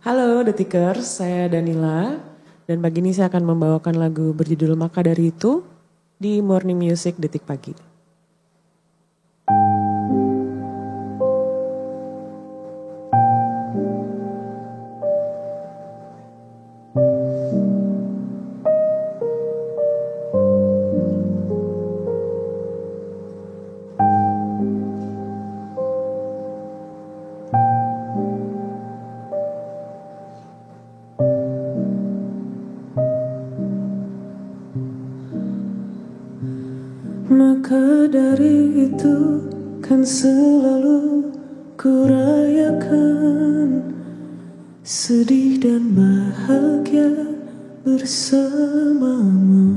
Halo Detikers, saya Danila dan pagi ini saya akan membawakan lagu berjudul Maka Dari Itu di Morning Music Detik Pagi. Maka dari itu kan selalu kurayakan sedih dan bahagia bersamamu.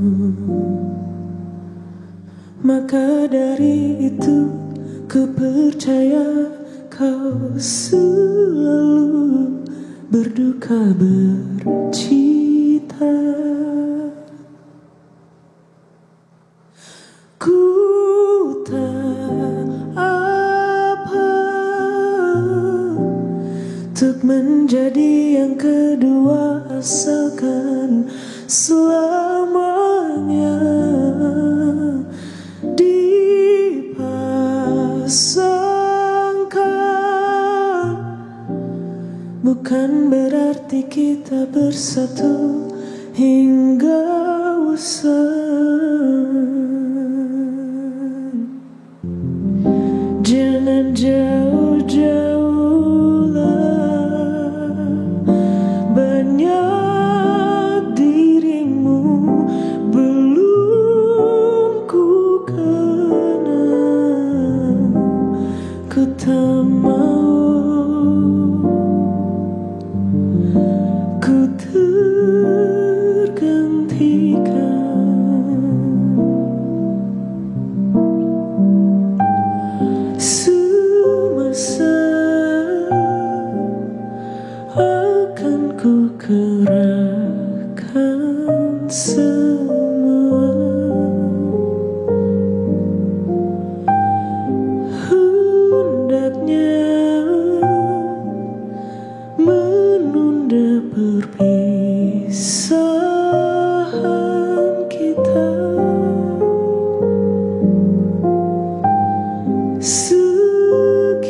Maka dari itu ku percaya kau selalu berduka bercita. Ku tak apa untuk menjadi yang kedua, asalkan selamanya dipasangkan. Bukan berarti kita bersatu hingga usai. Jangan jauh-jauhlah, banyak dirimu belum ku kenal. Ku tak mau ku tergantikan. Semasa akan ku kerahkan semua, hendaknya menunda perpisahan kita. Sekian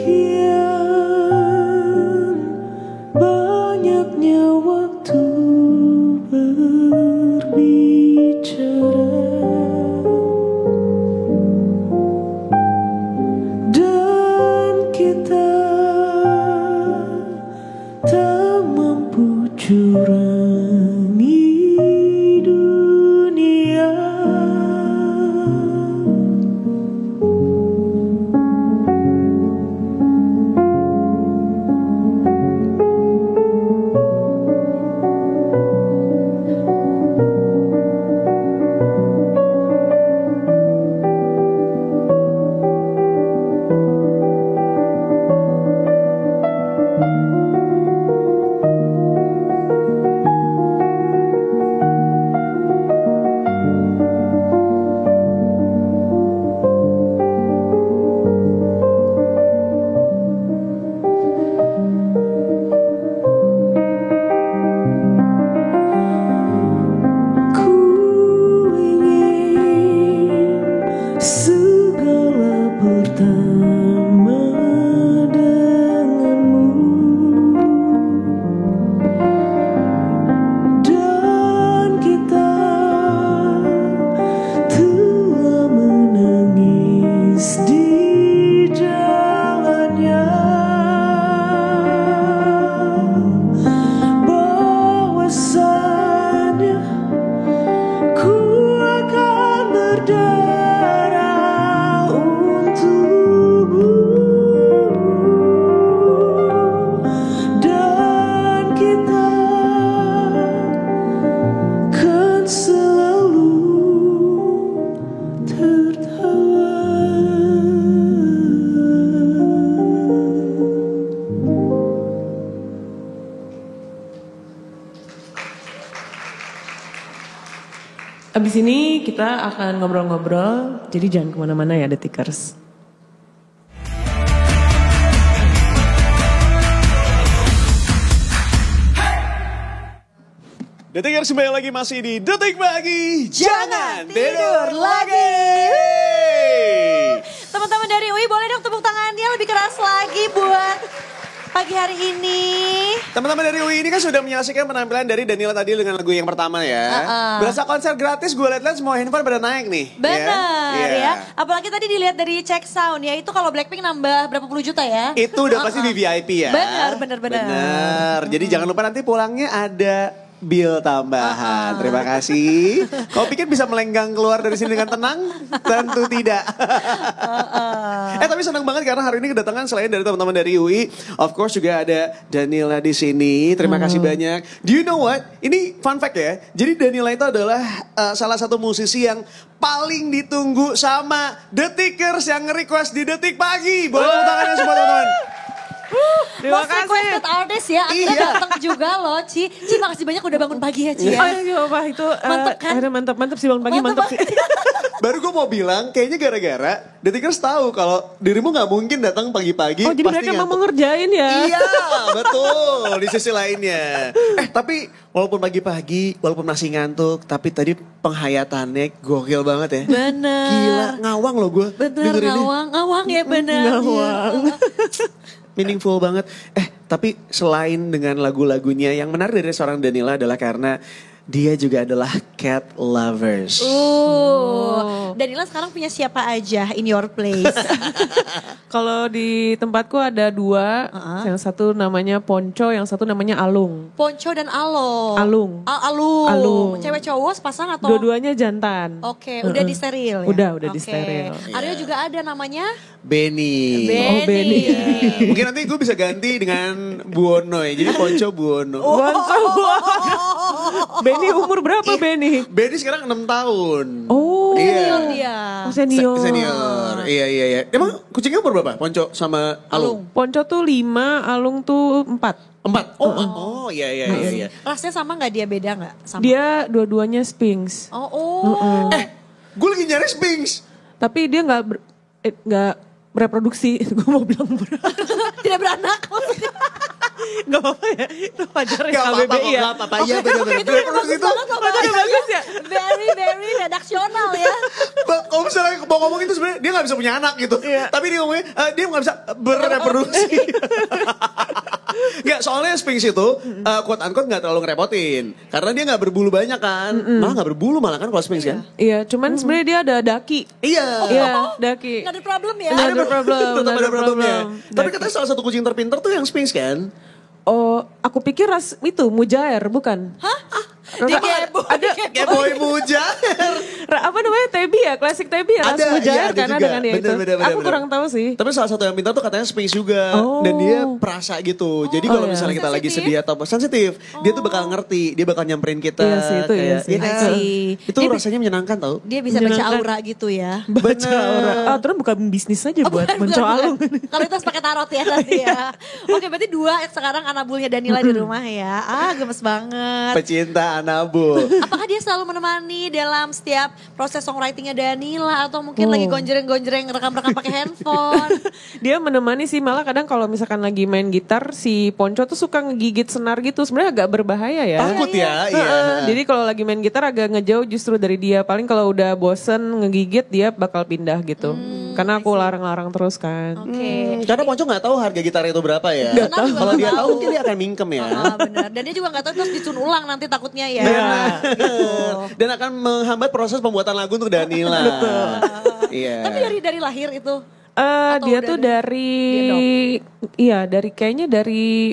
banyaknya waktu berbicara, dan kita tak mampu curangi dunia. Segala pertama denganmu, dan kita telah menangis di jalannya. Bahwasannya ku akan berdarah Abis ini kita akan ngobrol-ngobrol, jadi jangan kemana-mana ya Detikers. Detik kembali lagi masih di Detik Pagi. Jangan tidur lagi. Teman-teman dari UI boleh dong tepuk tangannya lebih keras lagi buat pagi hari ini. Teman-teman dari UI ini kan sudah menyaksikan penampilan dari Danila tadi dengan lagu yang pertama ya. Berasa konser gratis, gue liat-liat semua handphone pada naik nih. Benar ya. Apalagi tadi dilihat dari check sound ya, itu kalau Blackpink nambah berapa puluh juta ya. Itu udah pasti di VIP ya. Benar. Jadi jangan lupa nanti pulangnya ada bill tambahan. Terima kasih. Kau pikir bisa melenggang keluar dari sini dengan tenang? Tentu tidak. Tapi senang banget karena hari ini kedatangan selain dari teman-teman dari UI, of course juga ada Danila di sini. Terima kasih banyak. Do you know what? Ini fun fact ya. Jadi Danila itu adalah salah satu musisi yang paling ditunggu sama Detikers yang nge-request di Detik Pagi. Boleh tepuk tangannya semua teman-teman. Terima kasih. Requested artist ya, Anda datang juga loh Ci. Ci makasih banyak udah bangun pagi ya Ci ya. Oh iya apa itu. Mantep kan? Mantap sih bangun pagi mantap sih. Baru gue mau bilang kayaknya gara-gara Detikers tahu kalau dirimu gak mungkin datang pagi-pagi. Oh jadi mereka mau ngerjain ya. Iya betul di sisi lainnya. Tapi walaupun pagi-pagi, walaupun masih ngantuk, tapi tadi penghayatannya gokil banget ya. Bener. Gila ngawang loh gue. Bener ngawang ya bener. Ngawang. Meaningful banget. Tapi selain dengan lagu-lagunya yang menarik dari seorang Danila adalah karena dia juga adalah cat lovers. Danila sekarang punya siapa aja in your place? Kalau di tempatku ada dua, yang satu namanya Ponco, yang satu namanya Alung. Ponco dan Alung. Alung. Cewek cowok sepasang atau? Dua-duanya jantan. Oke, udah di steril ya? Udah di steril. Aryo juga ada namanya? Benny. Oh Benny. Mungkin nanti gue bisa ganti dengan Buono ya. Jadi Ponco Buono. Ponco Buono. Benny umur berapa Benny? Benny sekarang 6 tahun. Oh. Senior dia. Oh senior. Senior. Iya. Emang kucingnya umur berapa? Ponco sama Alung? Ponco tuh 5, Alung tuh 4. 4? Oh iya. Rasnya sama gak dia, beda gak? Sama. Dia dua-duanya Sphinx. Gue lagi nyari Sphinx. Tapi dia gak reproduksi. Gue mau bilang tidak beranak maksudnya. Gak apa-apa ya, itu wajar ya KBBI ya. Gak apa-apa, iya bener-bener. Reproduksi itu. Bagus ya. Very redaksional ya. Kalau misalnya mau ngomong itu sebenarnya dia gak bisa punya anak gitu. Tapi dia ngomongnya, dia gak bisa bereproduksi. Gak, soalnya Sphinx itu quote unquote gak terlalu ngerepotin. Karena dia gak berbulu banyak kan. Malah gak berbulu malah kan kalau Sphinx kan. Iya, cuman sebenarnya dia ada daki. Iya, daki. Gak ada problem ya. Tetap ada problemnya. Tapi katanya salah satu kucing terpintar tuh yang Sphinx kan. Oh, aku pikir itu mujair, bukan? Hah? Ada Boy Mujair. Apa namanya? Tebi ya, klasik Tebi ya. Ada, mujair ada kan juga. ada kan ya itu. Bener. Aku kurang tahu sih. Tapi salah satu yang pintar tuh katanya Sphinx juga. Dan dia perasa gitu. Jadi kalau misalnya kita lagi sedih atau sensitif, dia tuh bakal ngerti. Dia bakal nyamperin kita. Iya sih, itu iya sih. Itu rasanya menyenangkan tau. Dia bisa baca aura gitu ya. Baca aura. Terus bukan bisnis aja buat mencoalung. Kalau itu harus pakai tarot ya nanti ya. Oke, berarti 2 sekarang anabulnya Danila di rumah ya. Gemes banget. Pecinta anabul. Apakah dia selalu menemani dalam setiap proses songwritingnya Danila atau mungkin lagi gonjreng-gonjreng rekam-rekam pakai handphone? Dia menemani sih, malah kadang kalau misalkan lagi main gitar si Ponco tuh suka ngegigit senar gitu. Sebenarnya agak berbahaya ya. Takut ya. Iya. Jadi kalau lagi main gitar agak ngejauh justru dari dia. Paling kalau udah bosen ngegigit dia bakal pindah gitu. Karena aku larang-larang terus kan. Karena Ponco gak tahu harga gitar itu berapa ya. Kalau dia tahu mungkin dia akan mingkem ya. Benar. Dan dia juga gak tahu terus dicun ulang nanti takutnya ya. Dan akan menghambat proses pembuatan lagu untuk Danila. Betul. Iya. Tapi dari lahir itu? Dia tuh kayaknya dari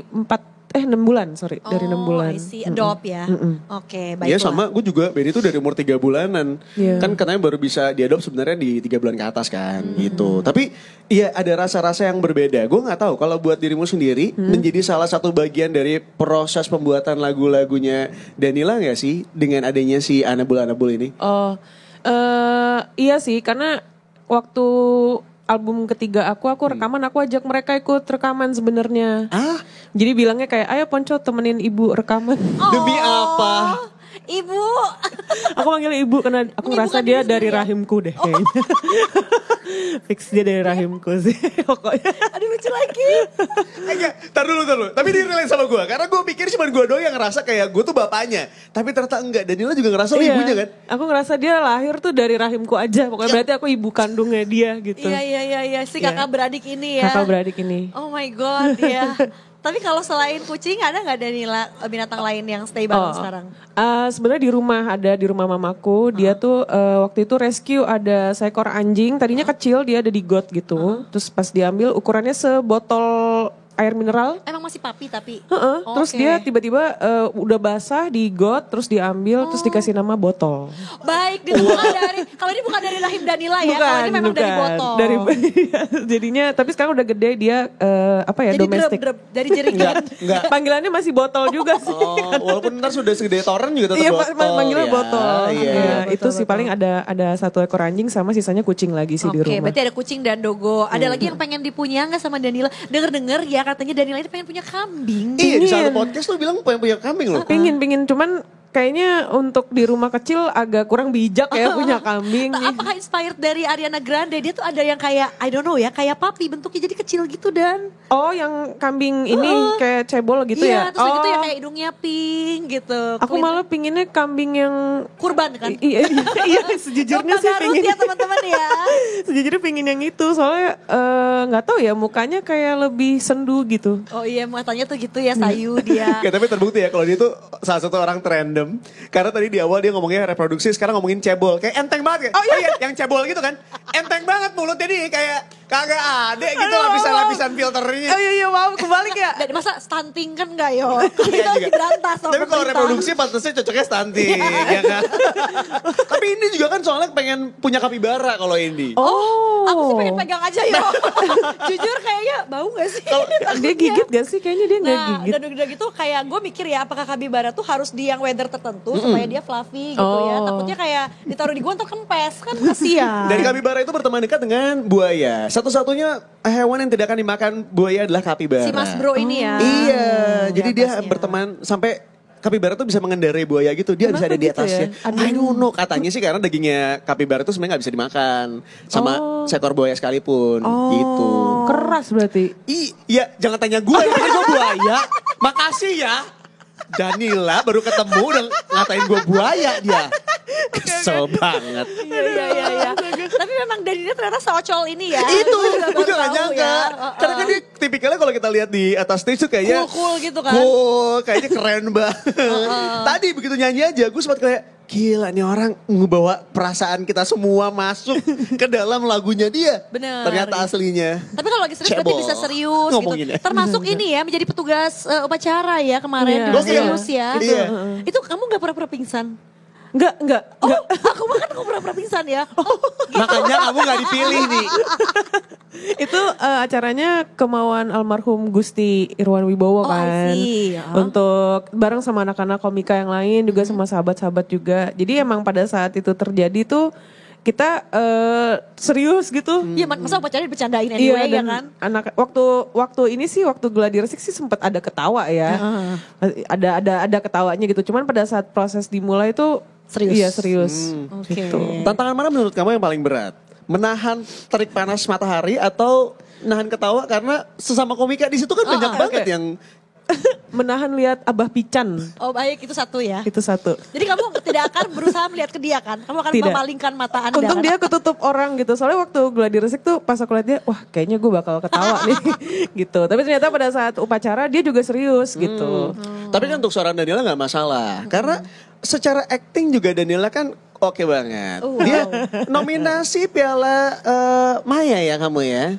6 bulan, dari 6 bulan. Adopt ya. Oke, baiklah. Iya sama, gue juga Benny tuh dari umur 3 bulanan. Kan katanya baru bisa diadopt sebenarnya di 3 bulan ke atas kan gitu. Tapi iya ada rasa-rasa yang berbeda. Gue gak tahu kalau buat dirimu sendiri menjadi salah satu bagian dari proses pembuatan lagu-lagunya Danila gak sih dengan adanya si Anabul ini? Iya sih, karena waktu album ketiga aku rekaman, aku ajak mereka ikut rekaman sebenarnya. Jadi bilangnya kayak, ayo Ponco temenin ibu rekaman. Demi apa? Ibu. Aku manggil ibu karena aku Menyibukkan ngerasa diri dia sendiri dari ya? rahimku deh kayaknya. Fix dia dari rahimku sih pokoknya. Aduh lucu lagi. Enggak, tar dulu. Tapi dia relate sama gue. Karena gue pikir cuma gue doang yang ngerasa kayak gue tuh bapaknya. Tapi ternyata enggak. Danila juga ngerasa lo ibunya kan? Aku ngerasa dia lahir tuh dari rahimku aja. Pokoknya berarti aku ibu kandungnya dia gitu. Iya. Si kakak beradik ini ya. Kakak beradik ini. Oh my god, ya. Tapi kalau selain kucing ada nggak Danila binatang lain yang stay bareng sekarang? Sebenarnya di rumah mamaku. Dia tuh waktu itu rescue ada seekor anjing. Tadinya kecil, dia ada di got gitu. Terus pas diambil ukurannya sebotol air mineral. Emang masih papi tapi? Terus dia tiba-tiba udah basah di got, terus diambil, terus dikasih nama Botol. Baik, kalau ini bukan dari rahim Danila ya, kalau ini memang dari botol. Jadinya, tapi sekarang udah gede dia Jadi domestik. drep dari jeringin. Enggak. Panggilannya masih Botol juga sih. Walaupun ntar sudah segede toren juga tetap Iya, botol. manggilnya ya. Botol. Iya. Ya, itu betul, sih paling ada satu ekor anjing sama sisanya kucing lagi sih di Oke, rumah. berarti ada kucing dan dogo. Ada lagi yang pengen dipunya nggak sama Danila? Dengar-dengar ya katanya Danila ini pengen punya kambing. Iya, di satu podcast lu bilang pengen punya kambing loh. Pingin, cuman kayaknya untuk di rumah kecil agak kurang bijak ya punya kambing. Apakah inspired dari Ariana Grande? Dia tuh ada yang kayak, I don't know ya, kayak papi bentuknya jadi kecil gitu dan. Oh, yang kambing ini kayak cebol gitu Iya, ya? terus gitu ya kayak hidungnya pink gitu. Aku malah pinginnya kambing yang kurban kan? Iya, sejujurnya Domba sih Garut pingin. ya teman-teman ya. Sejujurnya pingin yang itu soalnya nggak tahu ya mukanya kayak lebih sendu gitu. Oh iya, matanya tuh gitu ya, sayu dia. Oke, tapi terbukti ya kalau dia tuh salah satu orang random. Karena tadi di awal dia ngomongnya reproduksi, sekarang ngomongin cebol. Kayak enteng banget kan? Oh iya, yang cebol gitu kan. Enteng banget mulutnya nih, kayak kagak ada gitu lapisan-lapisan filternya. Oh iya, maaf kebalik ya. Dan masa stunting kan enggak yo? Kita Iya lagi juga. berantas sama Tapi kalau pemerintah. reproduksi pantasnya cocoknya stunting, ya kan? Tapi ini juga kan soalnya pengen punya kapibara kalau ini. Oh, aku sih pengen pegang aja yo. Jujur kayaknya bau gak sih? Dia gigit gak sih? Kayaknya dia nggak Nah, gigit. dan udah gitu kayak gue mikir ya apakah kapibara tuh harus di yang weather tertentu supaya dia fluffy gitu ya. Takutnya kayak ditaruh di gua ntar kempes kan kasihan. Dari kapibara itu berteman dekat dengan buaya. Satu-satunya hewan yang tidak akan dimakan buaya adalah kapibara. Si Mas Bro ini ya. Iya, jadi dia atasnya. berteman sampai kapibara tuh bisa mengendarai buaya gitu. Dia bisa ada di gitu atasnya. ya? I don't know, katanya sih karena dagingnya kapibara tuh sebenarnya nggak bisa dimakan sama seekor buaya sekalipun gitu. Keras berarti. Iya, jangan tanya gue, ini gue buaya. Makasih ya. Danila baru ketemu dan ngatain gue buaya dia. Kesel banget. Iya. Tapi memang Danila ternyata seocol ini ya. Itu, Gua gue gak baru tahu nyangka. ya. Karena kan dia tipikalnya kalau kita lihat di atas stage tuh kayaknya Cool gitu kan. Cool, kayaknya keren banget. Tadi begitu nyanyi aja gue sempat kayak gila nih orang ngebawa perasaan kita semua masuk ke dalam lagunya dia. Bener. Ternyata aslinya. Tapi kalau lagi serius berarti Cebol. bisa serius Ngomongin gitu. ya. Termasuk ini ya menjadi petugas upacara ya kemarin. Iya. Juga Gokil. serius ya. Iya. Itu kamu gak pura-pura pingsan? Enggak. Oh, aku makan aku pura-pura pingsan ya. Oh, Makanya kamu gak dipilih nih. Itu acaranya kemauan almarhum Gusti Irwan Wibowo Oh, I kan. see, ya. Untuk bareng sama anak-anak komika yang lain juga sama sahabat-sahabat juga. Jadi emang pada saat itu terjadi tuh kita serius gitu. Iya, masa upacara dibercandain anyway ya dan kan? anak waktu ini sih waktu gladi resik sih sempat ada ketawa ya. Ada ketawanya gitu. Cuman pada saat proses dimulai itu Serius. Iya, serius. Oke. Gitu. Tantangan mana menurut kamu yang paling berat? Menahan terik panas matahari atau nahan ketawa karena sesama komika di situ kan banyak banget oke. yang Menahan lihat Abah Pican Oh baik, itu satu ya. itu satu. Jadi kamu tidak akan berusaha melihat ke dia kan? Kamu akan Tidak. memalingkan mata Anda. Untung kan? dia ketutup orang gitu. Soalnya waktu gladi resik tuh pas aku lihat dia, wah kayaknya gue bakal ketawa nih gitu. Tapi ternyata pada saat upacara dia juga serius gitu. Tapi kan untuk seorang Danila nggak masalah. Karena secara acting juga Danila kan oke banget. Dia nominasi Piala Maya ya kamu ya.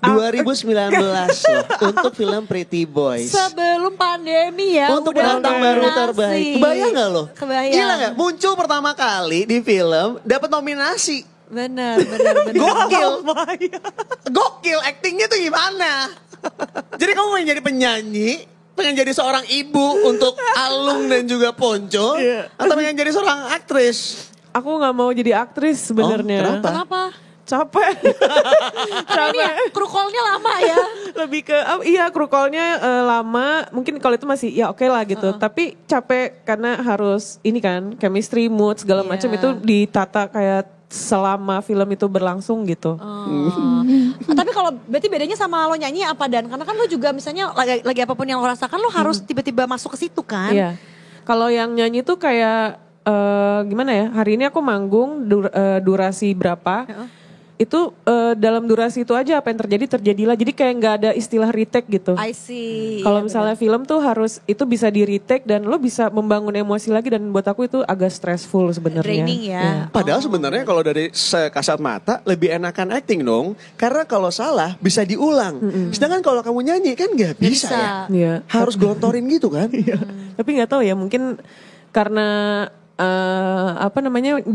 2019 loh, untuk film Pretty Boys. Sebelum pandemi ya. Untuk udah penantang baru nominasi. terbaik. Kebayang gak lo? Kebayang. Gila gak? Muncul pertama kali di film, dapat nominasi. Benar. Gokil. Gokil, actingnya tuh gimana? Jadi kamu pengen jadi penyanyi, pengen jadi seorang ibu untuk Alung dan juga Ponco, atau pengen jadi seorang aktris? Aku nggak mau jadi aktris sebenarnya. kenapa? Kenapa? capek. Karena ini ya, kru call-nya lama ya. Lebih ke iya kru call-nya lama, mungkin kalau itu masih ya oke lah gitu. Tapi capek karena harus ini kan chemistry, mood segala macam itu ditata kayak selama film itu berlangsung gitu. Tapi kalau berarti bedanya sama lo nyanyi apa Dan? Karena kan lo juga misalnya lagi apapun yang lo rasakan lo harus tiba-tiba masuk ke situ kan? Iya. Kalau yang nyanyi tuh kayak gimana ya? Hari ini aku manggung durasi berapa? Itu dalam durasi itu aja apa yang terjadilah. Jadi kayak nggak ada istilah retake gitu. I see. Kalau misalnya film tuh harus itu bisa di retake dan lo bisa membangun emosi lagi dan buat aku itu agak stressful sebenarnya. Draining ya. Padahal sebenarnya kalau dari sekasat mata lebih enakan acting dong. Karena kalau salah bisa diulang. Sedangkan kalau kamu nyanyi kan nggak bisa ya. Iya. Harus gelontorin gitu kan. Tapi nggak tahu ya mungkin karena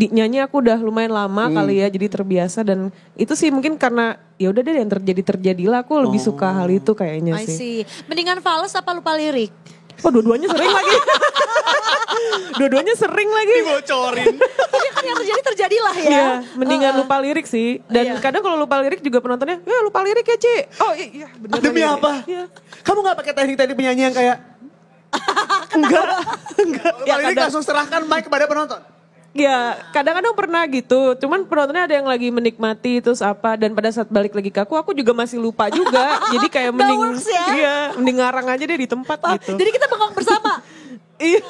nyanyi aku udah lumayan lama kali ya jadi terbiasa dan itu sih mungkin karena ya udah deh yang terjadilah aku lebih suka hal itu kayaknya I sih. see. Mendingan fals apa lupa lirik? Oh dua-duanya sering lagi. Dua-duanya sering lagi. Dibocorin. Tapi kan yang terjadilah ya. Iya, mendingan lupa lirik sih. Dan kadang kalau lupa lirik juga penontonnya, ya lupa lirik ya Ci. Oh iya bener. Demi apa? Iya. Kamu gak pakai teknik-teknik penyanyi yang kayak enggak. Ya, Lirik langsung serahkan mic kepada penonton. Ya kadang-kadang pernah gitu. Cuman penontonnya ada yang lagi menikmati terus apa. Dan pada saat balik lagi ke aku juga masih lupa juga. Jadi kayak mending, works ya? iya, mending ngarang aja deh di tempat gitu. Jadi kita bengong bersama. Iya.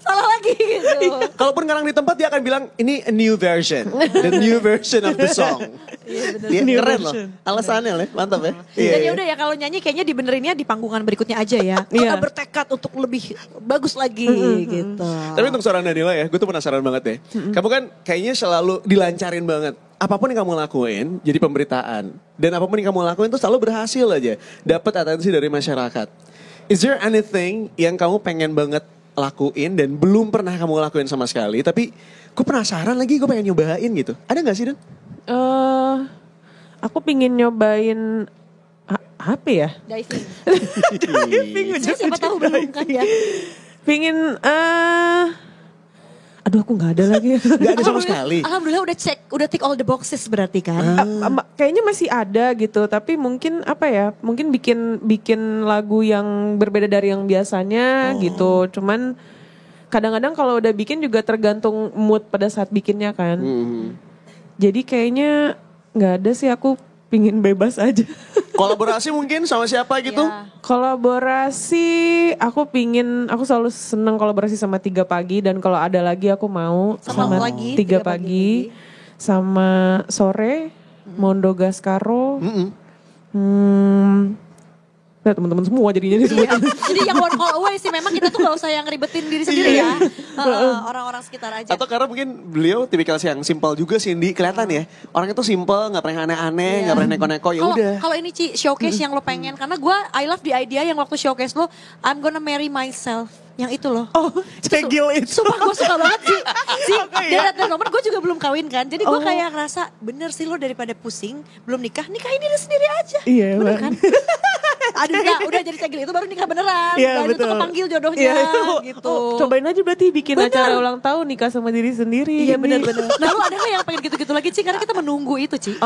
Salah lagi gitu. Kalaupun ngarang di tempat dia akan bilang ini a new version. The new version of the song. Dia New keren version. loh. Alasannya loh, mantap ya. Dan ya udah ya kalau nyanyi kayaknya dibenerinnya di panggungan berikutnya aja ya. Kita Iya. bertekad untuk lebih bagus lagi gitu. Tapi untuk seorang Danila ya, gue tuh penasaran banget deh. Kamu kan kayaknya selalu dilancarin banget. Apapun yang kamu lakuin jadi pemberitaan. Dan apapun yang kamu lakuin tuh selalu berhasil aja. Dapat atensi dari masyarakat. Is there anything yang kamu pengen banget lakuin dan belum pernah kamu lakuin sama sekali. Tapi gue penasaran lagi, gue pengen nyobain gitu. Ada gak sih Dan? Aku pingin nyobain apa ya? Diving. Diving Siapa tahu belum kan ya. Pingin aduh aku gak ada lagi. Gak ada sama sekali. Alhamdulillah udah tick all the boxes berarti kan. Kayaknya masih ada gitu, tapi mungkin apa ya? Mungkin bikin lagu yang berbeda dari yang biasanya gitu. Cuman kadang-kadang kalau udah bikin juga tergantung mood pada saat bikinnya kan. Jadi kayaknya nggak ada sih, aku pingin bebas aja. Kolaborasi mungkin sama siapa gitu? Ya. Kolaborasi, aku selalu seneng kolaborasi sama 3 Pagi dan kalau ada lagi aku mau Sama lagi, 3 Pagi, sama Sore, Mondo Gascaro. Nah, teman-teman semua jadinya disebutin. Jadi yang one call away sih, memang kita tuh gak usah yang ribetin diri sendiri ya. Orang-orang sekitar aja. Atau karena mungkin beliau tipikal yang simpel juga Cindy, kelihatan ya. Orangnya tuh simpel, gak pernah aneh-aneh, gak pernah neko-neko, ya udah. Kalau ini Ci, showcase yang lo pengen, karena gue I love the idea yang waktu showcase lo, I'm gonna marry myself. Yang itu loh. Oh, cegil itu. Sumpah gue suka banget sih. Iya. Dan nomor gue juga belum kawin kan. Jadi gue kayak ngerasa bener sih lo daripada pusing. Belum nikahin diri sendiri aja. Iya, bener Bang. kan? Aduh udah jadi cegil itu baru nikah beneran. Iya, Dan betul. itu kepanggil jodohnya gitu. Cobain aja berarti bikin acara ulang tahun nikah sama diri sendiri. Iya Ini. bener-bener. Nah lu ada gak yang pengen gitu-gitu lagi Ci? Karena kita menunggu itu Ci.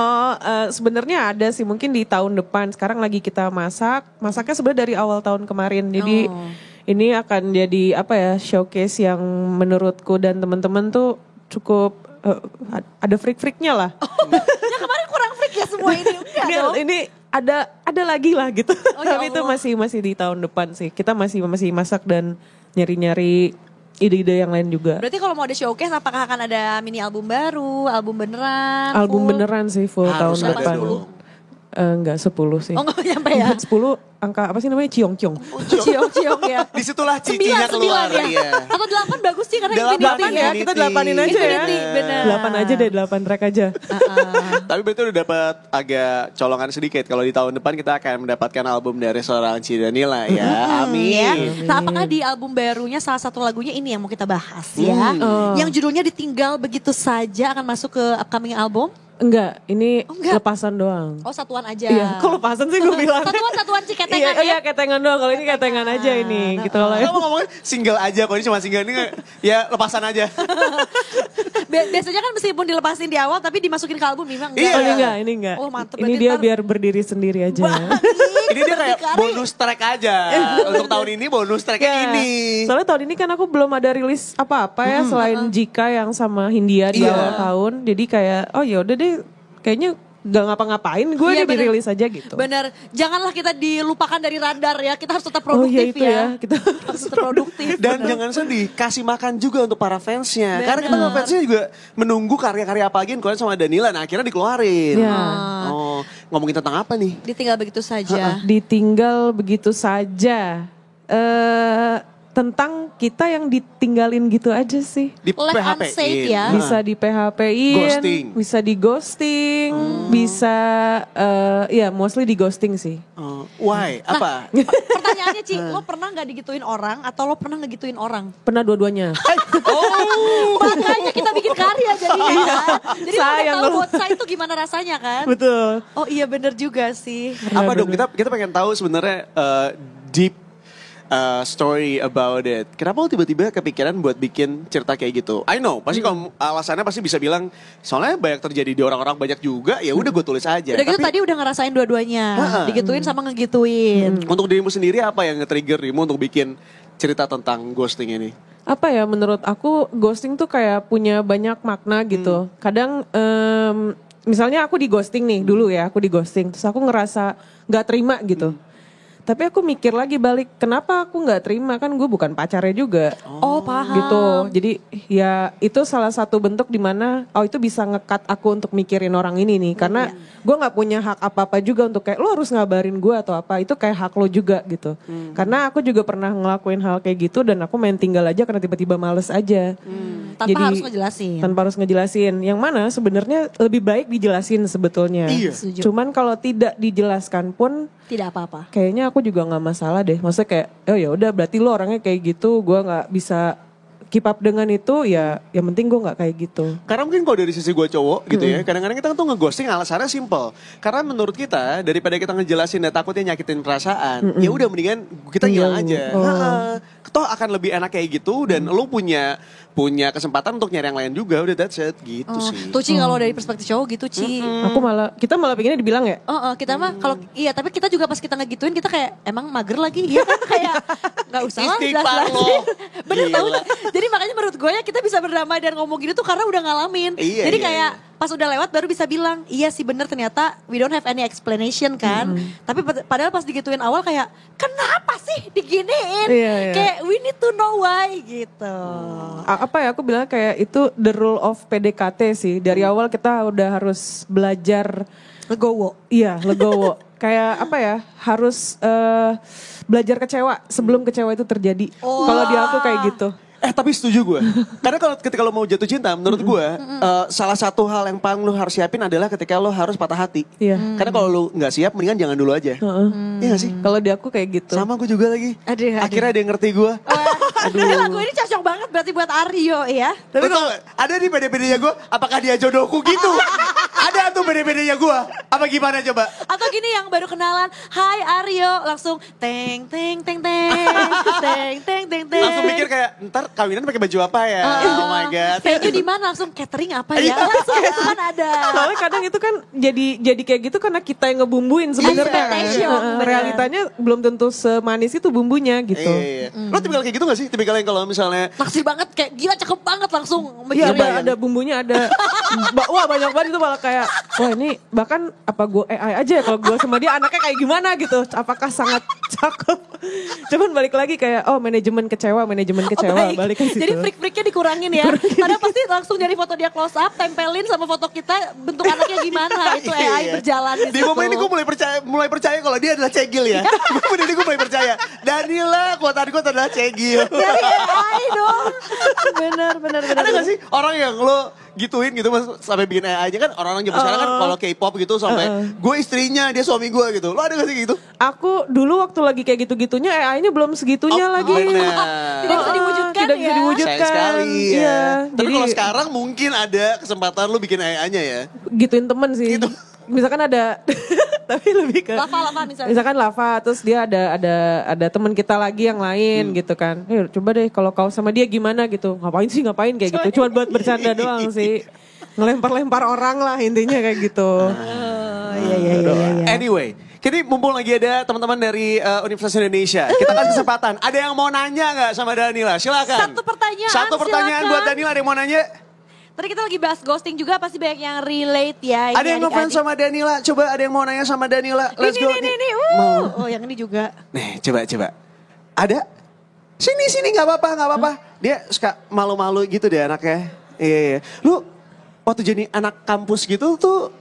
Sebenarnya ada sih, mungkin di tahun depan. Sekarang lagi kita masaknya sebenarnya dari awal tahun kemarin. Jadi ini akan jadi apa ya, showcase yang menurutku dan teman-teman tuh cukup ada freak-freaknya lah. Ya kemarin kurang freak ya semua ini. Enggak dong. Ini ada lagi lah gitu. Ya Tapi itu Allah. masih di tahun depan sih. Kita masih masak dan nyari-nyari ide-ide yang lain juga. Berarti kalau mau ada showcase apakah akan ada mini album baru, album beneran? Album full? beneran sih full Harus tahun ada depan. dong. Enggak 10 sih. Oh enggak nyampe ya? 10 angka apa sih namanya? Ciong-ciong. Ciong-ciong ya. Disitulah cicinya 9 keluar. ya. Iya. Atau 8 bagus sih karena 8 infinity ya, ya. kita 8-in aja ya. Infinity, bener. 8 aja deh, 8 track aja. Tapi berarti udah dapat agak colongan sedikit. Kalau di tahun depan kita akan mendapatkan album dari seorang Ci Danila ya. Amin. Ya. Nah, apakah di album barunya salah satu lagunya ini yang mau kita bahas ya? Yang judulnya Ditinggal Begitu Saja akan masuk ke upcoming album? Enggak, ini enggak. lepasan doang. Oh satuan aja. Iya, kok lepasan sih gue bilang. Satuan ciketengan Iya, ketengan doang. Kalau ini ketengan aja ini. Gitu lah ya. Kamu ngomongin single aja, kalau ini cuma single ini ya lepasan aja. Biasanya kan meskipun dilepasin di awal tapi dimasukin ke album memang enggak. Iya. Ini enggak. Oh, mantep, Ini berarti dia ntar- biar berdiri sendiri aja. Ini dia kayak bonus track aja. Untuk tahun ini bonus tracknya Ya, ini. soalnya tahun ini kan aku belum ada rilis apa-apa ya selain Jika yang sama Hindia di Iya. awal tahun. Jadi kayak oh ya udah deh kayaknya gak ngapa-ngapain gue Iya, dia bener. dirilis aja gitu. Bener, janganlah kita dilupakan dari radar ya. Kita harus tetap Oh produktif iya itu ya. Kita Harus tetap produktif. Dan bener. jangan sedih, kasih makan juga untuk para fansnya. Bener. Karena kita fansnya juga menunggu karya-karya apa lagi yang keluarin sama Danila. Nah akhirnya dikeluarin. Ya. Oh, ngomongin tentang apa nih? Ditinggal begitu saja. ditinggal begitu saja. Tentang kita yang ditinggalin gitu aja sih. Di Left PHP-in. unsaid ya. Bisa di PHP-in, Ghosting. bisa di ghosting, bisa ya mostly di ghosting sih. Oh, why? Apa? Pertanyaannya Ci, lo pernah gak digituin orang atau lo pernah ngegituin orang? Pernah dua-duanya. Oh, Makanya kita bikin karya jadinya kan. Jadi lo udah Sayang tahu lo. bocah itu gimana rasanya kan? Betul. Oh iya bener juga sih. apa dong? Kita pengen tahu sebenarnya deep story about it. Kenapa lo tiba-tiba kepikiran buat bikin cerita kayak gitu? I know, pasti kalau alasannya pasti bisa bilang soalnya banyak terjadi di orang-orang banyak juga. Ya udah gue tulis aja. Udah gitu Tapi tadi udah ngerasain dua-duanya. Digituin sama ngegituin. untuk dirimu sendiri apa yang nge-trigger dirimu untuk bikin cerita tentang ghosting ini? Apa ya menurut aku ghosting tuh kayak punya banyak makna gitu. Kadang misalnya aku di ghosting nih dulu ya, aku di ghosting terus aku ngerasa nggak terima gitu. Tapi aku mikir lagi balik, kenapa aku nggak terima kan gue bukan pacarnya juga. Oh paham. Gitu. Jadi ya itu salah satu bentuk dimana oh itu bisa ngekat aku untuk mikirin orang ini nih. Karena gue gak punya hak apa-apa juga untuk kayak lo harus ngabarin gue atau apa. Itu kayak hak lo juga gitu. Karena aku juga pernah ngelakuin hal kayak gitu dan aku main tinggal aja karena tiba-tiba males aja. Tanpa harus ngejelasin. Tanpa harus ngejelasin. Yang mana sebenarnya lebih baik dijelasin sebetulnya. Iya. Setuju. Cuman kalau tidak dijelaskan pun Tidak apa-apa. kayaknya aku juga nggak masalah deh. Maksudnya kayak, oh ya udah berarti lo orangnya kayak gitu, gue nggak bisa keep up dengan itu, ya yang penting gue nggak kayak gitu. Karena mungkin kalau dari sisi gue cowok gitu ya, kadang-kadang kita tuh ngeghosting alasannya simple. Karena menurut kita daripada kita ngejelasin dan takutnya nyakitin perasaan, ya udah mendingan kita hilang aja. Toh akan lebih enak kayak gitu dan lo punya kesempatan untuk nyari yang lain juga, udah that's it gitu sih. Tuh Ci kalau dari perspektif cowok gitu Ci. Kita malah pengennya dibilang ya, Kita mah kalau iya tapi kita juga pas kita ngegituin kita kayak emang mager lagi iya kan kayak nggak usah lah Istighfar lo. bener tau Gila. nggak? Jadi makanya menurut gue ya kita bisa berdamai dan ngomong gini tuh karena udah ngalamin. Iya, Jadi iya, kayak iya. pas udah lewat baru bisa bilang iya sih bener ternyata we don't have any explanation kan. Tapi padahal pas digituin awal kayak kenapa sih diginiin? Iya, iya. Kayak we need to know why gitu. apa ya aku bilang kayak itu the rule of PDKT sih. Dari awal kita udah harus belajar, Legowo. iya legowo. Kayak apa ya, harus belajar kecewa sebelum kecewa itu terjadi. Kalau di aku kayak gitu. Tapi setuju gue. Karena kalau ketika lo mau jatuh cinta, menurut gue salah satu hal yang paling lo harus siapin adalah ketika lo harus patah hati. Iya. Karena kalau lo nggak siap, mendingan jangan dulu aja. Iya gak sih? Kalau di aku kayak gitu. Sama gue juga lagi. Aduh. Akhirnya ada yang ngerti gue. Tapi lagu ini cocok banget berarti buat Aryo ya. Tapi kalau ada di pede-pedenya gue, apakah dia jodohku gitu? Ada tuh pede-pedenya gue. Apa gimana coba? Atau gini yang baru kenalan, Hai Aryo, langsung teng teng teng teng teng teng teng teng. Langsung mikir kayak, ntar kawinan pakai baju apa ya? Oh my god. Venue di mana langsung catering apa ya? Langsung itu kan ada. Soalnya kadang itu kan jadi kayak gitu karena kita yang ngebumbuin sebenarnya kan. Expectation, bener. Realitanya belum tentu semanis itu bumbunya gitu. Iya. Lo tipikal kayak gitu gak sih? Tipikal yang kalau misalnya Naksir banget kayak gila cakep banget langsung Iya mikirin. ada bumbunya ada. Wah banyak banget itu malah kayak wah ini bahkan apa gue AI aja ya kalau gue sama dia anaknya kayak gimana gitu. Apakah sangat cakep. Cuman balik lagi kayak oh manajemen kecewa Baik. balik ke situ. Jadi freak-freaknya dikurangin ya. Karena pasti langsung nyari foto dia close up, tempelin sama foto kita bentuk anaknya gimana. Itu AI Iya. berjalan di Di situ. momen ini gue mulai percaya kalau dia adalah cegil ya. Momen ini gue mulai percaya. Danila kuat adalah cegil. Dari AI dong. Bener. Ada gak sih orang yang lo gituin gitu sampai bikin AI aja kan orang-orang zaman sekarang kan kalau K-pop gitu sampai gue istrinya dia suami gue gitu. Lo ada gak sih gitu? Aku dulu waktu lagi kayak gitu-gitunya AI-nya belum segitunya lagi. Tidak bisa diwujudkan Tidak ya. bisa diwujudkan. Sayang sekali ya. Iya. Tapi Jadi kalau sekarang mungkin ada kesempatan lo bikin AI-nya ya. gituin temen sih. Gitu. Misalkan ada tapi lebih ke Lava misalnya. Misalkan Lava, terus dia ada teman kita lagi yang lain gitu kan. Coba deh kalau kau sama dia gimana gitu. Ngapain kayak gitu. Cuma buat bercanda doang sih. Ngelempar-lempar orang lah intinya kayak gitu. Iya. Anyway, jadi mumpung lagi ada teman-teman dari Universitas Indonesia, kita kasih kesempatan. Ada yang mau nanya nggak sama Danila? Silakan. Satu pertanyaan buat Danila, ada yang mau nanya? Tadi kita lagi bahas ghosting juga, pasti banyak yang relate ya. Ada yang ngefans sama Danila? Coba ada yang mau nanya sama Danila? Let's go. Ini. Oh, yang ini juga. Nih, coba. Ada? Sini, nggak apa-apa. Dia suka malu-malu gitu deh anaknya. Iya. Lu waktu jadi anak kampus gitu tuh,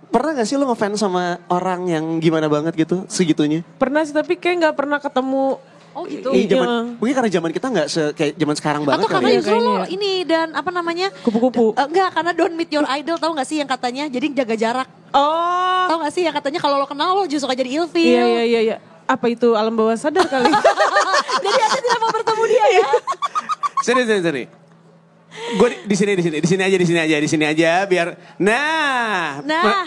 pernah gak sih lu ngefans sama orang yang gimana banget gitu, segitunya? Pernah sih, tapi kayak gak pernah ketemu. Oh gitu. Mungkin karena zaman kita gak kayak zaman sekarang banget. Atau karena justru kayaknya lo ini dan apa namanya? Kupu-kupu. Enggak, karena don't meet your idol, tahu gak sih yang katanya? Jadi jaga jarak. Oh. Tahu gak sih yang katanya kalau lo kenal lo justru jadi ilfil. Iya. Apa itu alam bawah sadar kali? Jadi Anda tidak mau bertemu dia ya? Sini. Gue di sini aja biar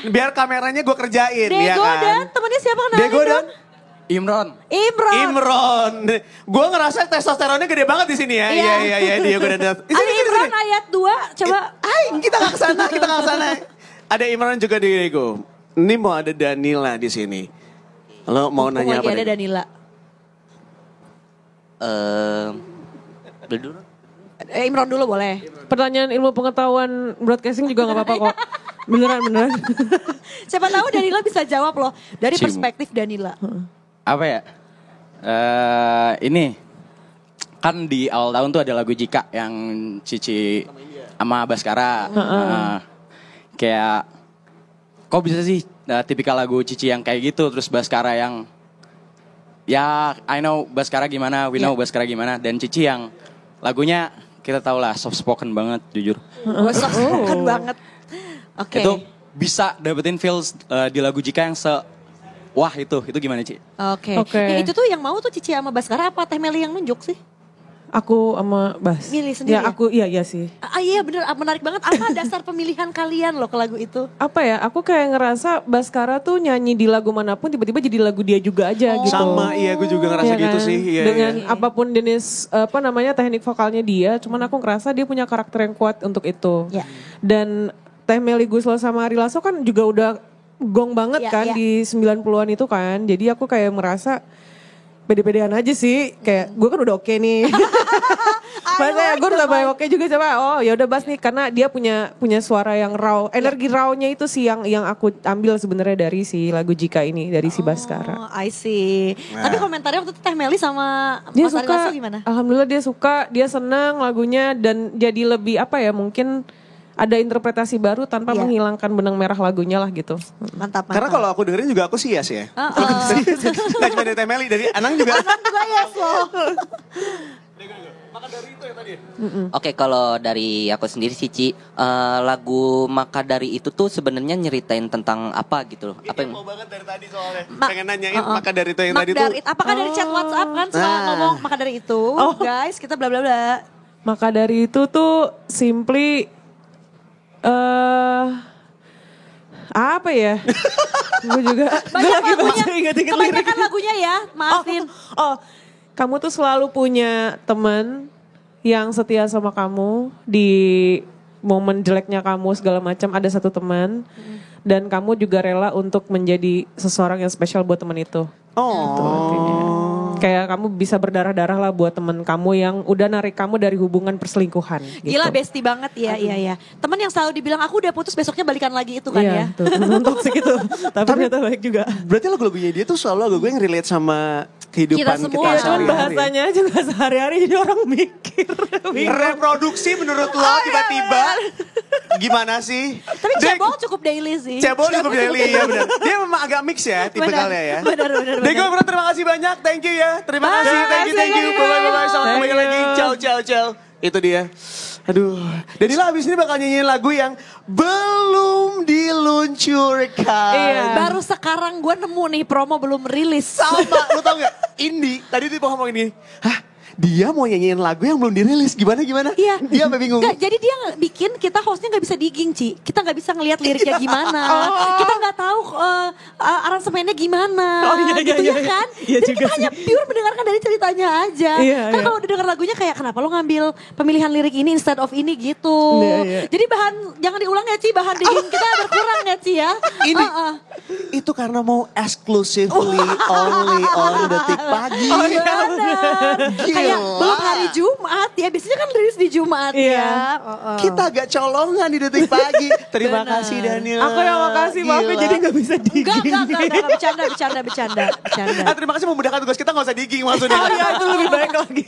biar kameranya gue kerjain. Dego ya kan? dan temennya siapa kenalin Dego dan Imron. Gue ngerasa testosteronnya gede banget di sini ya. Iya Dego dan Ada Imron ayat 2 coba. Kita nggak kesana. Ada Imron juga di Dego. Ini mau ada Danila di sini. Lo mau nanya apa? Ada Danila. Imron dulu boleh. Pertanyaan ilmu pengetahuan broadcasting juga gak apa-apa kok. Beneran. Siapa tahu Danila bisa jawab loh. Dari perspektif Danila. Apa ya? Ini. Kan di awal tahun tuh ada lagu Jika yang Cici sama Baskara. Kayak, kok bisa sih tipikal lagu Cici yang kayak gitu. Terus Baskara yang, ya I know Baskara gimana, we know Baskara gimana. Dan Cici yang lagunya kita tahu lah soft spoken banget jujur. Soft spoken banget. Oke. Itu bisa dapetin feels di lagu Jika yang wah itu gimana Ci? Oke. Itu tuh yang mau tuh Cici sama Baskara apa Teh Meli yang nunjuk sih? Aku sama Bas. Milih sendiri. Iya sih. Iya bener, menarik banget. Apa dasar pemilihan kalian loh ke lagu itu? Apa ya, aku kayak ngerasa Baskara tuh nyanyi di lagu manapun tiba-tiba jadi lagu dia juga aja gitu. Sama, gue juga ngerasa gitu sih. Iya, dengan apapun jenis teknik vokalnya dia, cuman aku ngerasa dia punya karakter yang kuat untuk itu. Yeah. Dan Teh Meli Guslo sama Ari Lasso kan juga udah gong banget di 90-an itu kan. Jadi aku kayak merasa pede-pedean aja sih, kayak gue kan udah oke nih. Maksudnya gue udah banyak oke juga, coba ya udah Bas nih, karena dia punya suara yang raw, energi rawnya itu sih yang aku ambil sebenarnya dari si lagu Jika ini, dari si Baskara. I see. Tapi komentarnya waktu itu Teh Meli sama Dia Mas Ari suka, Lasso gimana? Alhamdulillah dia suka, dia senang lagunya dan jadi lebih mungkin ada interpretasi baru tanpa menghilangkan benang merah lagunya lah gitu. Mantap. Karena kalau aku dengerin juga aku sih yes ya. Gak cuma dari Teh Meli, dari Anang juga. Anang juga yes loh. Maka dari itu ya tadi. Oke, kalau dari aku sendiri sih Ci, lagu Maka Dari Itu tuh sebenarnya nyeritain tentang apa gitu loh. Apa yang mau banget dari tadi soalnya. Pengen nanyain Maka Dari Itu yang tadi tuh. Apakah dari chat WhatsApp kan suka ngomong Maka Dari Itu. Guys, kita bla bla bla. Maka dari itu tuh simply apa ya? Gue juga Banyak lagunya. Ingat-ingat Kebanyakan lagunya ya, maafin. Kamu tuh selalu punya teman yang setia sama kamu di momen jeleknya kamu segala macam, ada satu teman dan kamu juga rela untuk menjadi seseorang yang spesial buat teman itu. Gitu artinya. Kayak kamu bisa berdarah-darah lah buat teman kamu yang udah narik kamu dari hubungan perselingkuhan. Gitu. Gila bestie banget ya, iya. Temen yang selalu dibilang aku udah putus besoknya balikan lagi itu kan ya. Tuh, toksik itu. Tapi ternyata baik juga. Berarti lagu-lagunya dia tuh selalu lagu-lagu yang relate sama kehidupan kita semua. Iya, cuman sehari-hari. bahasanya aja gak sehari-hari jadi orang mikir. Reproduksi menurut lo tiba-tiba gimana sih? Tapi Cebol cukup daily sih. Cebol cukup daily, ya benar. Dia memang agak mix ya tipikalnya ya. Benar. Dego, bro, terima kasih banyak. Thank you ya. Terima kasih. Thank you. Bye-bye. Sampai kembali lagi. Ciao. Itu dia. Aduh. Danila abis ini bakal nyanyiin lagu yang belum diluncurkan. Iya. Baru sekarang gue nemu nih promo belum rilis. Sama, lo tau gak? Indi, tadi tuh ngomong ini. Dia mau nyanyiin lagu yang belum dirilis. Gimana? Iya. Dia sampai bingung. Gak, jadi dia bikin, kita hostnya gak bisa digging Ci. Kita gak bisa ngelihat liriknya gimana. Kita gak tahu aransemennya gimana Oh, iya, gitu iya, ya iya. kan. Iya Jadi juga kita sih. hanya pure mendengarkan dari ceritanya aja. Iya, Kan iya. kalau udah denger lagunya kayak kenapa lo ngambil pemilihan lirik ini instead of ini gitu. Iya, iya. Jadi bahan jangan diulang ya Ci, bahan digging kita berkurang ya Ci ya. Ini itu karena mau exclusively only on Detik Pagi. Oh, iya. Benar. Kayak Gila. belum hari Jumat ya, biasanya kan rilis di Jumat Iya. ya. Kita agak colongan di Detik Pagi. Terima Benar. kasih Daniel. Aku yang makasih, maaf ya Gila. jadi gak bisa digging. Enggak, bercanda. Terima kasih memudahkan tugas kita gak usah digging maksudnya. Oh iya itu lebih baik lagi.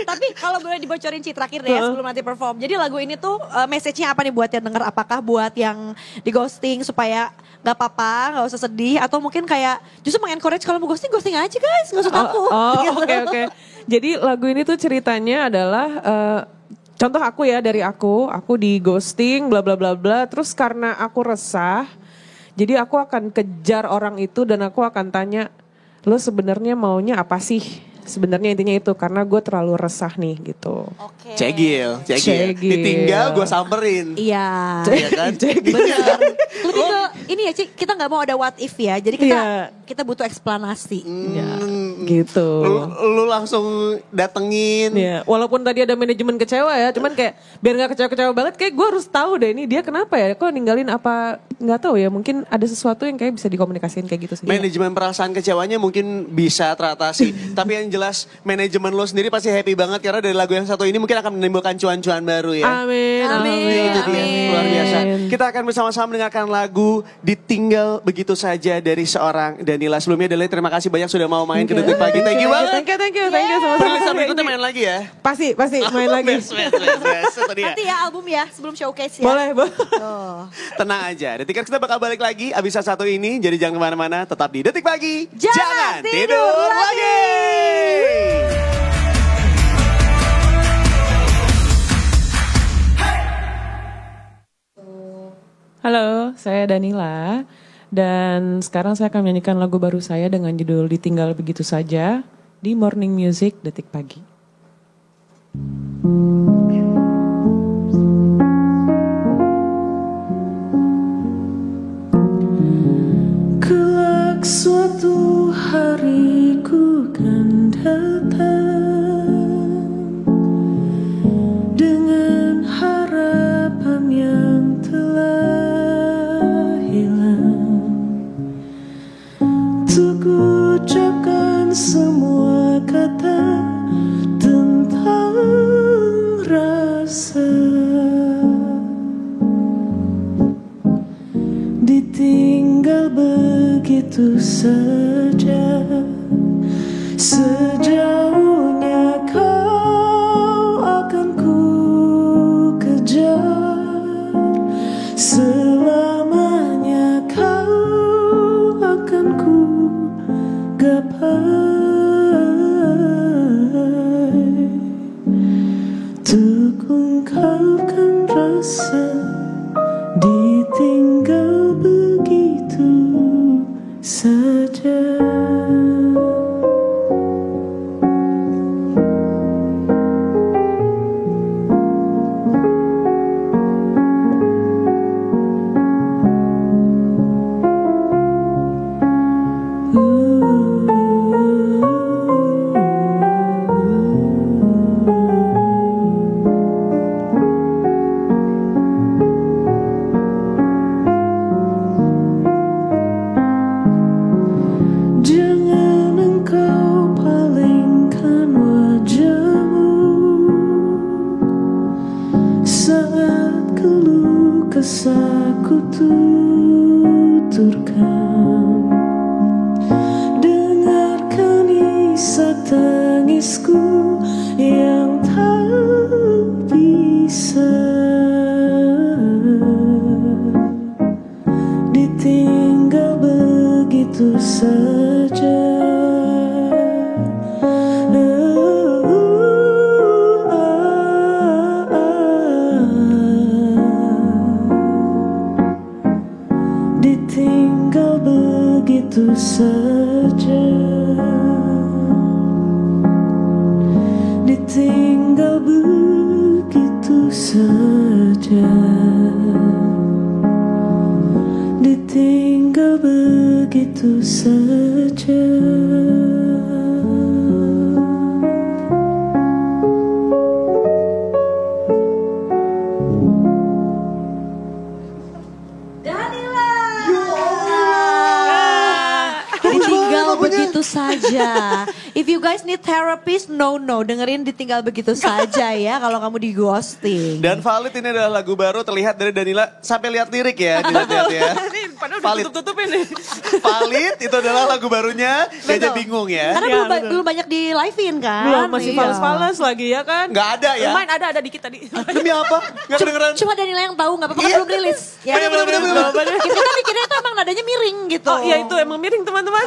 Tapi kalau boleh dibocorin Ci terakhir deh ya sebelum nanti perform. Jadi lagu ini tuh message-nya apa nih buat yang denger? Apakah buat yang di ghosting supaya gak apa-apa, gak usah sedih. Atau mungkin kayak justru mengencourage kalau mau ghosting, ghosting aja guys. Gak usah takut. Gitu. Oke. Jadi lagu ini tuh ceritanya adalah contoh aku ya dari aku di ghosting bla bla bla bla. Terus karena aku resah, jadi aku akan kejar orang itu dan aku akan tanya, lo sebenarnya maunya apa sih? Sebenarnya intinya itu karena gue terlalu resah nih gitu. Oke. Cegil. Cegil. Ditinggal gue samperin. Iya. Iya kan? Benar. Lebih ke ini ya Ci, kita gak mau ada what if ya. Jadi Iya. kita butuh eksplanasi. Ya, gitu. Lu langsung datengin. Ya, walaupun tadi ada manajemen kecewa ya, cuman kayak biar nggak kecewa-kecewa banget, kayak gue harus tahu deh ini dia kenapa ya, kok ninggalin apa, nggak tahu ya, mungkin ada sesuatu yang kayak bisa dikomunikasiin kayak gitu sih. Manajemen perasaan kecewanya mungkin bisa teratasi. Tapi yang jelas manajemen lo sendiri pasti happy banget karena dari lagu yang satu ini mungkin akan menimbulkan cuan-cuan baru ya. Amin. Itu dia, Amin. luar biasa. Kita akan bersama-sama mendengarkan lagu Ditinggal Begitu Saja dari seorang Danila. Sebelumnya Danila terima kasih banyak sudah mau main ke Detik Pagi. Thank you banget. Thank you sama-sama. Perilisan berikutnya main lagi ya. Pasti main lagi. Best. Itu dia. Nanti ya album ya sebelum showcase ya. Boleh. Oh. Tenang aja, Detikers kita bakal balik lagi abis yang satu ini. Jadi jangan kemana-mana, tetap di Detik Pagi. Jangan tidur lagi. Halo, saya Danila. Dan sekarang saya akan menyanyikan lagu baru saya dengan judul Ditinggal Begitu Saja di Morning Music Detik Pagi. Kelak suatu hari ku kan datang dengan harapan yang telah hilang, untuk ucapkan semua kata tentang rasa. Ditinggal begitu saja, sejauhnya kau akan ku kejar, selamanya kau akan ku gapai, untuk ungkapkan rasa ditinggal begitu saja. Jangan engkau palingkan wajahmu saat keluh kesahku tuturkan. Dengarkan isak tangisku yang tak bisa ditinggal begitu saja. Ditinggal begitu saja. Ditinggal begitu saja. Ditinggal begitu begitu saja. Ditinggal begitu saja. If you guys need therapist, no. Dengerin Ditinggal Begitu Saja ya kalau kamu di ghosting. Dan valid ini adalah lagu baru terlihat dari Danila sampai lihat lirik ya. Dilihat ya. Padahal Valid. udah tutup-tutupin nih. Valid itu adalah lagu barunya. Dia aja bingung ya. Karena Ya, belum banyak di live-in kan. Belum, masih Iya. fals-fals lagi ya kan. Nggak ada ya? Lumayan ada dikit tadi. Demi apa? Nggak kedengeran. Cuma Danila yang tahu, nggak apa-apa kan Iya. belum rilis. Ya, Bener. Kita mikirnya itu emang nadanya miring gitu. Oh iya itu emang miring teman-teman.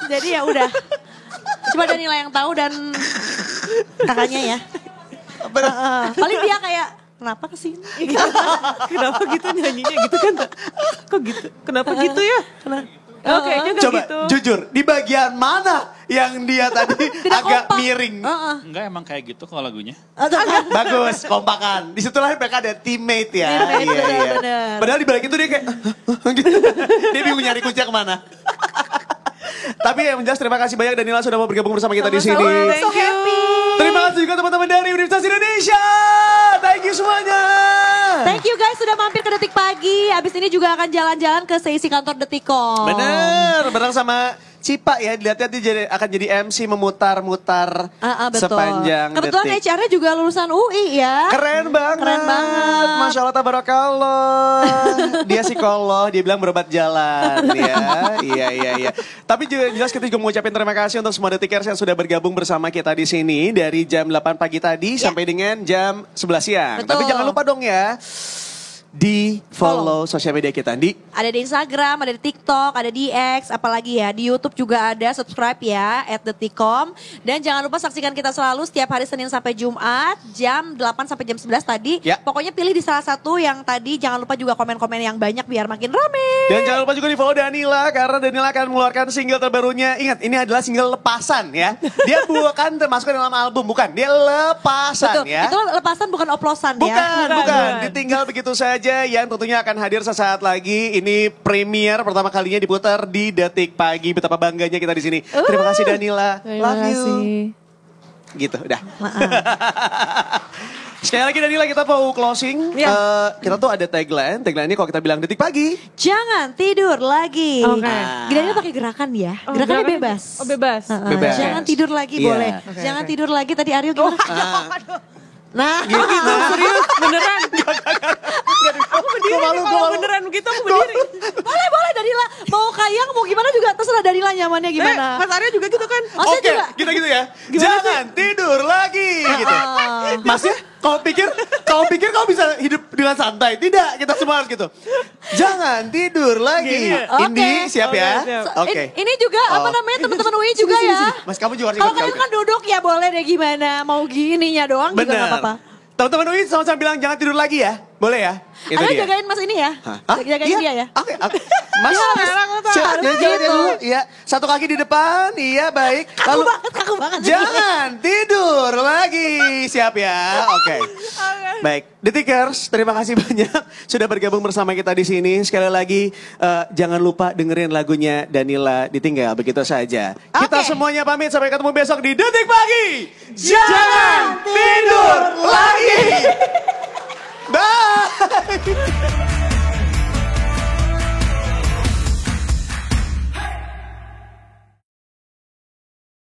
Jadi ya udah. Cuma Danila yang tahu dan kakaknya ya. Paling dia kayak kenapa kesini? Gitu. Kenapa gitu nyanyinya gitu kan? Kok gitu? Kenapa gitu ya? Oke, juga Coba gitu. jujur, di bagian mana yang dia tadi agak kompak. miring? Enggak emang kayak gitu kalau lagunya. Bagus, kompakan. Disitulah mereka ada teammate ya. Teammate, bener. Padahal di balik itu dia kayak gitu. Dia bingung nyari kuncinya kemana. Tapi yang jelas terima kasih banyak Danila sudah mau bergabung bersama kita di sini. Sama-sama, So happy. Terima kasih juga teman-teman dari Universitas Indonesia. Thank you semuanya. Thank you guys sudah mampir ke Detik Pagi. Abis ini juga akan jalan-jalan ke seisi kantor Detikcom. Bener, bareng sama Cipa ya, dilihatnya dia akan jadi MC memutar-mutar Betul. sepanjang Kebetulan detik. HR-nya juga lulusan UI ya. Keren banget. Keren banget. Masya Allah tabarakallah. Dia psikolog, dia bilang berobat jalan ya. Iya. Tapi juga jelas kita juga mau ucapin terima kasih untuk semua detikers yang sudah bergabung bersama kita di sini dari jam 8 pagi tadi sampai dengan jam 11 siang. Betul. Tapi jangan lupa dong ya. Di follow sosial media kita di Ada di Instagram, ada di TikTok, ada di X, apalagi ya. Di YouTube juga ada, subscribe ya, @detikcom. Dan jangan lupa saksikan kita selalu setiap hari Senin sampai Jumat, jam 8 sampai jam 11 tadi. Ya. Pokoknya pilih di salah satu yang tadi, jangan lupa juga komen-komen yang banyak biar makin rame. Dan jangan lupa juga di follow Danila karena Danila akan mengeluarkan single terbarunya. Ingat, ini adalah single lepasan ya. Dia bukan termasuk dalam album, bukan. Dia lepasan Betul, ya. itu lepasan bukan oplosan ya. Bukan. Ditinggal begitu saja yang tentunya akan hadir sesaat lagi. Ini premier pertama kalinya diputar di Detik Pagi. Betapa bangganya kita di sini. Terima kasih Danila. Love you. Gitu, udah. Sekali lagi Danila kita mau closing. Ya. Kita tuh ada tagline. Tagline ini kalau kita bilang Detik Pagi. Jangan tidur lagi. Oke. Gini pakai gerakan ya. Oh, Gerakannya gerakan- bebas. Oh bebas. Bebas. Jangan tidur lagi Iya. boleh. Oke, Jangan oke. tidur lagi tadi Aryo gimana? Nah, Serius beneran. Aku berdiri Gua malu, nih, gua kalau malu. beneran begitu aku berdiri. boleh Danila. Mau kayang mau gimana juga terserah Danila nyamannya gimana. Mas Aryo juga gitu kan? Oh, saya Oke, juga. kita gitu ya. Gimana Jangan tidur lagi gitu. Masnya kau pikir kau bisa hidup dengan santai? Tidak, kita semua harus gitu. Jangan tidur lagi. Gini. Indi, siap ya? Oke, siap. Oke. Ini juga apa Oh. namanya teman-teman UI juga Sini, ya. sini. Mas kamu juga harus Kalau ikut. kalian kan duduk ya boleh deh gimana. Mau gininya doang juga Benar. gak apa-apa. Teman-teman UI sama-sama bilang jangan tidur lagi ya. Boleh ya? Itu Ada dia. jagain mas ini ya. Hah? Jagain Iya? dia ya. Oke. Mas, Iya, harus jalan gitu. dulu. Iya, satu kaki di depan. Iya, baik. Kaku banget. Jangan tidur lagi. Siap ya? Oke. Baik, Detikers, terima kasih banyak sudah bergabung bersama kita di sini. Sekali lagi, jangan lupa dengerin lagunya Danila Ditinggal begitu saja. Kita Oke. semuanya pamit sampai ketemu besok di Detik Pagi. Jangan tidur lagi. Bye.